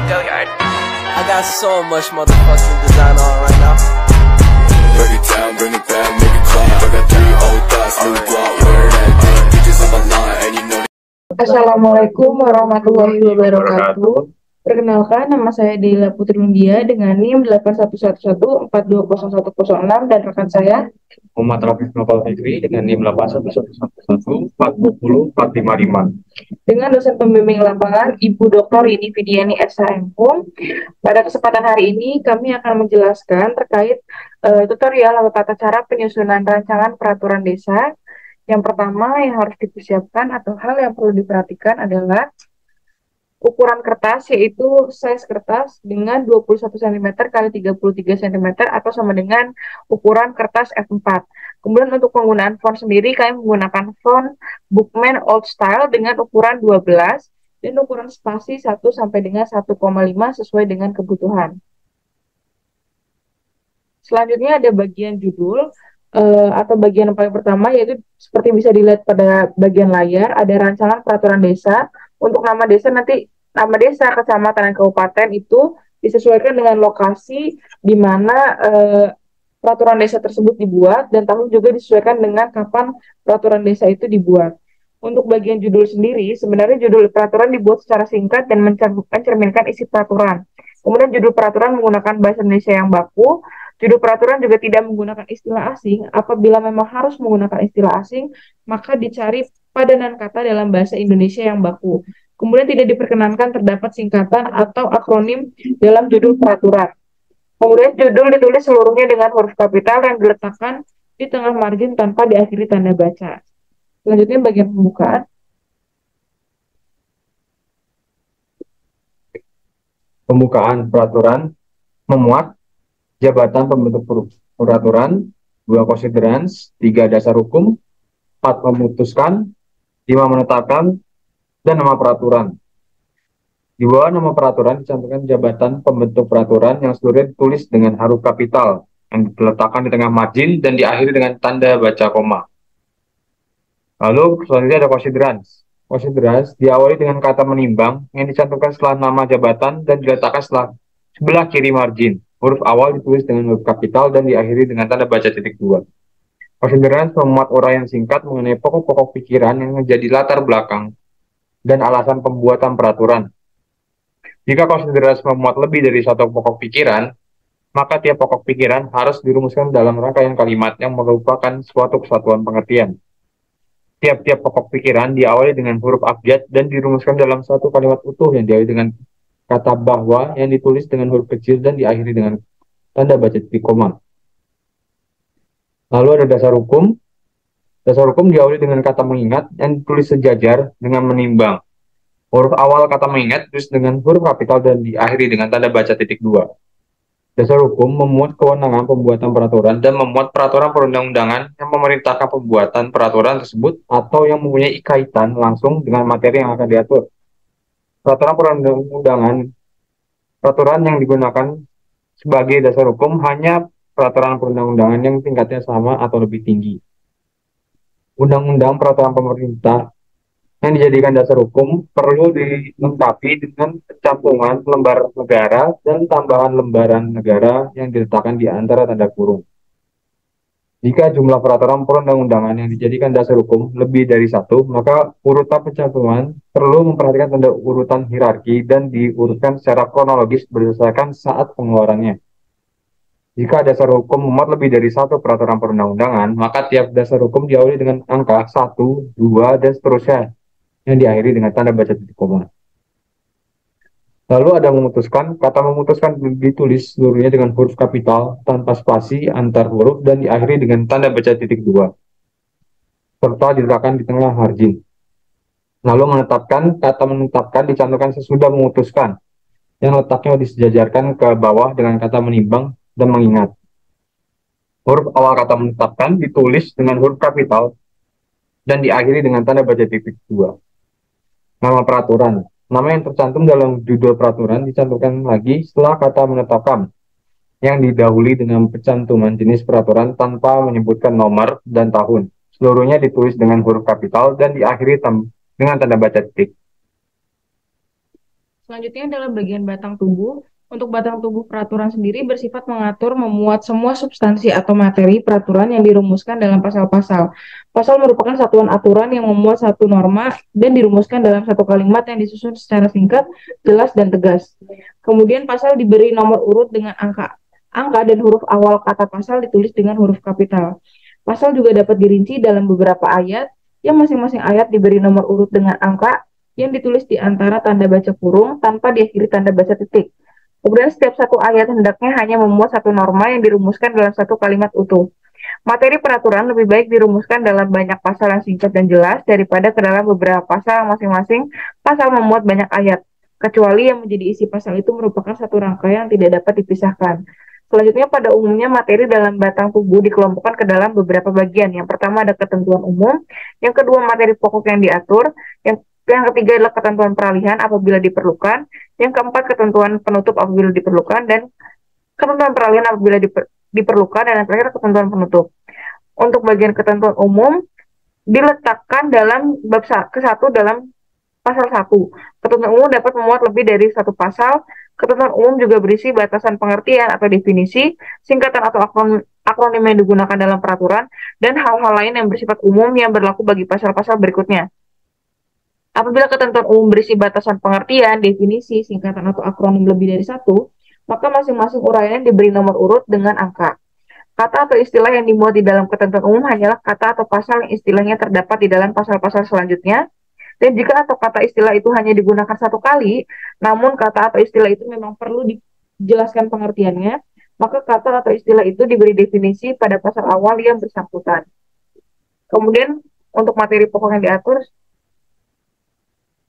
I got so much motherfucking design on right now. Break it down, bring it back, make it clap. I got 3 old thoughts, new block, where that thing. Bitches on my line, and you know. Assalamualaikum warahmatullahi wabarakatuh. Perkenalkan, nama saya Dela Putri Mundia dengan NIM 8111420106 dan rekan saya Muhammad Rafiq Nopal Fikri dengan NIM 8111140455. Dengan dosen pembimbing lapangan Ibu Dr. Rini Fidiani SHM. Pada kesempatan hari ini kami akan menjelaskan terkait tutorial atau tata cara penyusunan rancangan peraturan desa. Yang pertama yang harus dipersiapkan atau hal yang perlu diperhatikan adalah ukuran kertas, yaitu size kertas dengan 21 cm x 33 cm atau sama dengan ukuran kertas F4. Kemudian untuk penggunaan font sendiri, kami menggunakan font Bookman Old Style dengan ukuran 12 dan ukuran spasi 1 sampai dengan 1,5 sesuai dengan kebutuhan. Selanjutnya ada bagian judul atau bagian yang paling pertama, yaitu seperti bisa dilihat pada bagian layar, ada rancangan peraturan desa. Untuk nama desa, nanti nama desa, kecamatan, dan kabupaten itu disesuaikan dengan lokasi di mana peraturan desa tersebut dibuat, dan tahun juga disesuaikan dengan kapan peraturan desa itu dibuat. Untuk bagian judul sendiri, sebenarnya judul peraturan dibuat secara singkat dan mencerminkan isi peraturan. Kemudian judul peraturan menggunakan bahasa Indonesia yang baku. Judul peraturan juga tidak menggunakan istilah asing. Apabila memang harus menggunakan istilah asing, maka dicari padanan kata dalam bahasa Indonesia yang baku. Kemudian tidak diperkenankan terdapat singkatan atau akronim dalam judul peraturan. Kemudian judul ditulis seluruhnya dengan huruf kapital yang diletakkan di tengah margin tanpa diakhiri tanda baca. Selanjutnya bagian pembukaan. Pembukaan peraturan memuat jabatan pembentuk peraturan, 2 konsiderans, 3 dasar hukum, 4 memutuskan, 5 menetapkan, dan nama peraturan. Di bawah nama peraturan dicantumkan jabatan pembentuk peraturan yang seluruhnya ditulis dengan huruf kapital yang diletakkan di tengah margin dan diakhiri dengan tanda baca koma. Lalu selanjutnya ada konsiderans. Konsiderans diawali dengan kata menimbang yang dicantumkan setelah nama jabatan dan diletakkan sebelah kiri margin. Huruf awal ditulis dengan huruf kapital dan diakhiri dengan tanda baca titik 2. Konsiderans memuat uraian singkat mengenai pokok-pokok pikiran yang menjadi latar belakang dan alasan pembuatan peraturan. Jika konsiderans memuat lebih dari satu pokok pikiran, maka tiap pokok pikiran harus dirumuskan dalam rangkaian kalimat yang merupakan suatu kesatuan pengertian. Tiap-tiap pokok pikiran diawali dengan huruf abjad dan dirumuskan dalam satu kalimat utuh yang diawali dengan kata bahwa yang ditulis dengan huruf kecil dan diakhiri dengan tanda baca titik koma. Lalu ada dasar hukum. Dasar hukum diawali dengan kata mengingat yang ditulis sejajar dengan menimbang. Huruf awal kata mengingat ditulis dengan huruf kapital dan diakhiri dengan tanda baca titik 2. Dasar hukum memuat kewenangan pembuatan peraturan dan memuat peraturan perundang-undangan yang memerintahkan pembuatan peraturan tersebut atau yang mempunyai kaitan langsung dengan materi yang akan diatur. Peraturan perundang-undangan, peraturan yang digunakan sebagai dasar hukum hanya peraturan perundang-undangan yang tingkatnya sama atau lebih tinggi. Undang-undang peraturan pemerintah yang dijadikan dasar hukum perlu dilengkapi dengan pencantuman lembar negara dan tambahan lembaran negara yang diletakkan di antara tanda kurung. Jika jumlah peraturan perundang-undangan yang dijadikan dasar hukum lebih dari 1, maka urutan pencantuman perlu memperhatikan tanda urutan hierarki dan diurutkan secara kronologis berdasarkan saat pengeluarannya. Jika dasar hukum memuat lebih dari 1 peraturan perundang-undangan, maka tiap dasar hukum diawali dengan angka 1, 2, dan seterusnya, yang diakhiri dengan tanda baca titik koma. Lalu ada memutuskan. Kata memutuskan ditulis seluruhnya dengan huruf kapital tanpa spasi antar huruf dan diakhiri dengan tanda baca titik 2 serta diletakkan di tengah margin. Lalu menetapkan. Kata menetapkan dicantumkan sesudah memutuskan yang letaknya disejajarkan ke bawah dengan kata menimbang dan mengingat. Huruf awal kata menetapkan ditulis dengan huruf kapital dan diakhiri dengan tanda baca titik 2. Nama peraturan. Nama yang tercantum dalam judul peraturan dicantumkan lagi setelah kata menetapkan, yang didahului dengan pencantuman jenis peraturan tanpa menyebutkan nomor dan tahun. Seluruhnya ditulis dengan huruf kapital dan diakhiri dengan tanda baca titik. Selanjutnya dalam bagian batang tubuh. Untuk batang tubuh peraturan sendiri bersifat mengatur memuat semua substansi atau materi peraturan yang dirumuskan dalam pasal-pasal. Pasal merupakan satuan aturan yang memuat satu norma dan dirumuskan dalam satu kalimat yang disusun secara singkat, jelas, dan tegas. Kemudian pasal diberi nomor urut dengan angka. Angka dan huruf awal kata pasal ditulis dengan huruf kapital. Pasal juga dapat dirinci dalam beberapa ayat yang masing-masing ayat diberi nomor urut dengan angka yang ditulis di antara tanda baca kurung tanpa diakhiri tanda baca titik. Kemudian setiap satu ayat hendaknya hanya memuat satu norma yang dirumuskan dalam satu kalimat utuh. Materi peraturan lebih baik dirumuskan dalam banyak pasal yang singkat dan jelas daripada ke dalam beberapa pasal yang masing-masing pasal memuat banyak ayat, kecuali yang menjadi isi pasal itu merupakan satu rangkaian yang tidak dapat dipisahkan. Selanjutnya, pada umumnya materi dalam batang tubuh dikelompokkan ke dalam beberapa bagian. Yang pertama ada ketentuan umum, yang kedua materi pokok yang diatur, yang ketiga adalah ketentuan peralihan apabila diperlukan, yang keempat ketentuan penutup apabila diperlukan, dan ketentuan peralihan apabila diperlukan, dan yang terakhir ketentuan penutup. Untuk bagian ketentuan umum diletakkan dalam bab ke-1 dalam pasal 1. Ketentuan umum dapat memuat lebih dari satu pasal. Ketentuan umum juga berisi batasan pengertian atau definisi, singkatan atau akronim yang digunakan dalam peraturan, dan hal-hal lain yang bersifat umum yang berlaku bagi pasal-pasal berikutnya. Apabila ketentuan umum berisi batasan pengertian, definisi, singkatan atau akronim lebih dari satu, maka masing-masing uraian diberi nomor urut dengan angka. Kata atau istilah yang dimuat di dalam ketentuan umum hanyalah kata atau pasal yang istilahnya terdapat di dalam pasal-pasal selanjutnya. Dan jika atau kata istilah itu hanya digunakan satu kali, namun kata atau istilah itu memang perlu dijelaskan pengertiannya, maka kata atau istilah itu diberi definisi pada pasal awal yang bersangkutan. Kemudian untuk materi pokok yang diatur,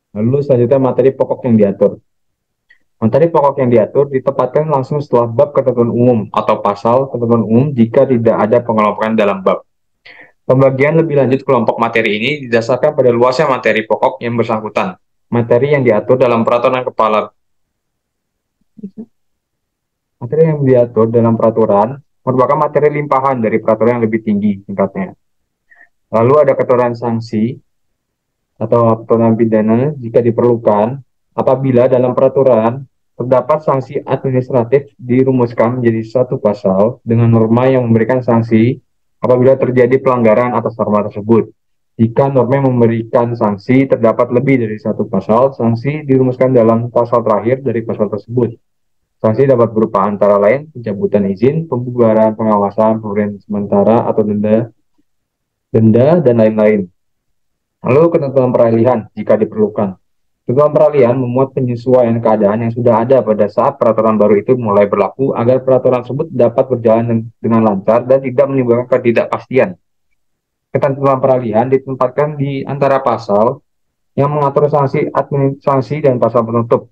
Lalu selanjutnya materi pokok yang diatur. Materi pokok yang diatur ditempatkan langsung setelah bab ketentuan umum atau pasal ketentuan umum jika tidak ada pengelompokan dalam bab. Pembagian lebih lanjut kelompok materi ini didasarkan pada luasnya materi pokok yang bersangkutan. Materi yang diatur dalam peraturan kepala. Materi yang diatur dalam peraturan merupakan materi limpahan dari peraturan yang lebih tinggi tingkatnya. Lalu ada ketentuan sanksi atau aturan pidana jika diperlukan apabila dalam peraturan terdapat sanksi administratif dirumuskan menjadi satu pasal dengan norma yang memberikan sanksi apabila terjadi pelanggaran atas norma tersebut. Jika norma yang memberikan sanksi terdapat lebih dari satu pasal, sanksi dirumuskan dalam pasal terakhir dari pasal tersebut. Sanksi dapat berupa antara lain pencabutan izin, pembubaran pengawasan, pemberian sementara atau denda, dan lain-lain. Lalu ketentuan peralihan jika diperlukan. Ketentuan peralihan memuat penyesuaian keadaan yang sudah ada pada saat peraturan baru itu mulai berlaku agar peraturan tersebut dapat berjalan dengan lancar dan tidak menimbulkan ketidakpastian. Ketentuan peralihan ditempatkan di antara pasal yang mengatur sanksi dan pasal penutup.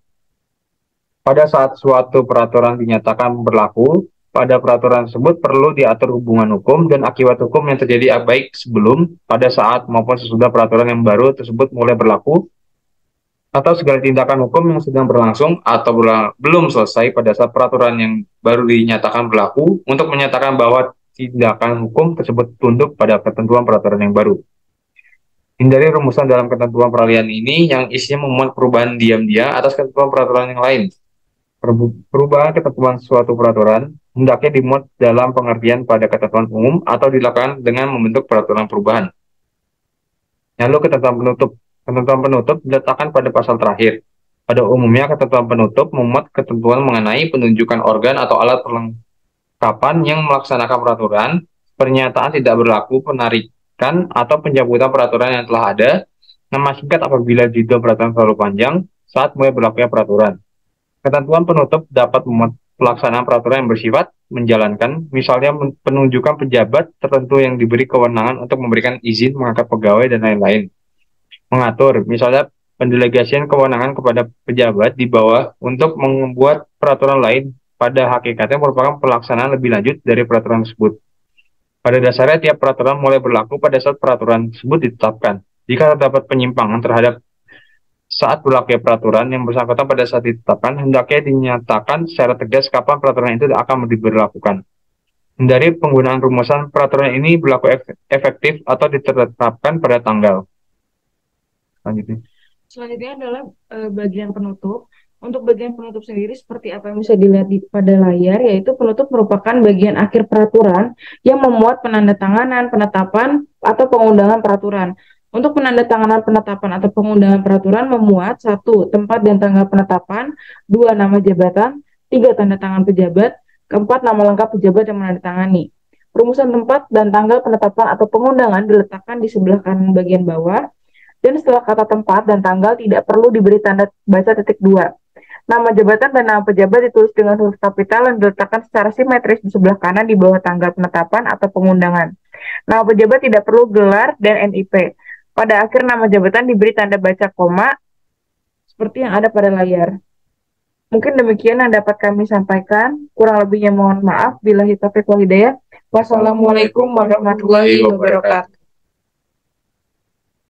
Pada saat suatu peraturan dinyatakan berlaku, pada peraturan tersebut perlu diatur hubungan hukum dan akibat hukum yang terjadi baik sebelum, pada saat, maupun sesudah peraturan yang baru tersebut mulai berlaku, atau segala tindakan hukum yang sedang berlangsung atau belum selesai pada saat peraturan yang baru dinyatakan berlaku untuk menyatakan bahwa tindakan hukum tersebut tunduk pada ketentuan peraturan yang baru. Hindari rumusan dalam ketentuan peralihan ini yang isinya memuat perubahan diam-diam atas ketentuan peraturan yang lain. Perubahan ketentuan suatu peraturan hendaknya dimuat dalam pengertian pada ketentuan umum atau dilakukan dengan membentuk peraturan perubahan. Lalu ketentuan penutup. Ketentuan penutup diletakkan pada pasal terakhir. Pada umumnya ketentuan penutup memuat ketentuan mengenai penunjukan organ atau alat perlengkapan yang melaksanakan peraturan, pernyataan tidak berlaku, penarikan atau pencabutan peraturan yang telah ada, nama singkat apabila judul peraturan terlalu panjang saat mulai berlakunya peraturan. Ketentuan penutup dapat memuat pelaksanaan peraturan yang bersifat menjalankan, misalnya penunjukan pejabat tertentu yang diberi kewenangan untuk memberikan izin mengangkat pegawai dan lain-lain. Mengatur, misalnya pendelegasian kewenangan kepada pejabat di bawah untuk membuat peraturan lain pada hakikatnya merupakan pelaksanaan lebih lanjut dari peraturan tersebut. Pada dasarnya tiap peraturan mulai berlaku pada saat peraturan tersebut ditetapkan. Jika terdapat penyimpangan terhadap saat berlaku peraturan yang bersangkutan pada saat ditetapkan, hendaknya dinyatakan secara tegas kapan peraturan itu akan diberlakukan. Hindari penggunaan rumusan peraturan ini berlaku efektif atau ditetapkan pada tanggal. Selanjutnya adalah bagian penutup. Untuk bagian penutup sendiri seperti apa yang bisa dilihat pada layar, yaitu penutup merupakan bagian akhir peraturan yang memuat penandatanganan, penetapan, atau pengundangan peraturan. Untuk penandatanganan penetapan atau pengundangan peraturan memuat satu, tempat dan tanggal penetapan, dua, nama jabatan, tiga, tanda tangan pejabat, keempat, nama lengkap pejabat yang menandatangani. Rumusan tempat dan tanggal penetapan atau pengundangan diletakkan di sebelah kanan bagian bawah, dan setelah kata tempat dan tanggal tidak perlu diberi tanda baca titik dua. Nama jabatan dan nama pejabat ditulis dengan huruf kapital dan diletakkan secara simetris di sebelah kanan di bawah tanggal penetapan atau pengundangan. Nama pejabat tidak perlu gelar dan NIP. Pada akhir nama jabatan diberi tanda baca koma seperti yang ada pada layar. Mungkin demikian yang dapat kami sampaikan. Kurang lebihnya mohon maaf. Billahi taufiq wal hidayah. Wassalamualaikum warahmatullahi wabarakatuh.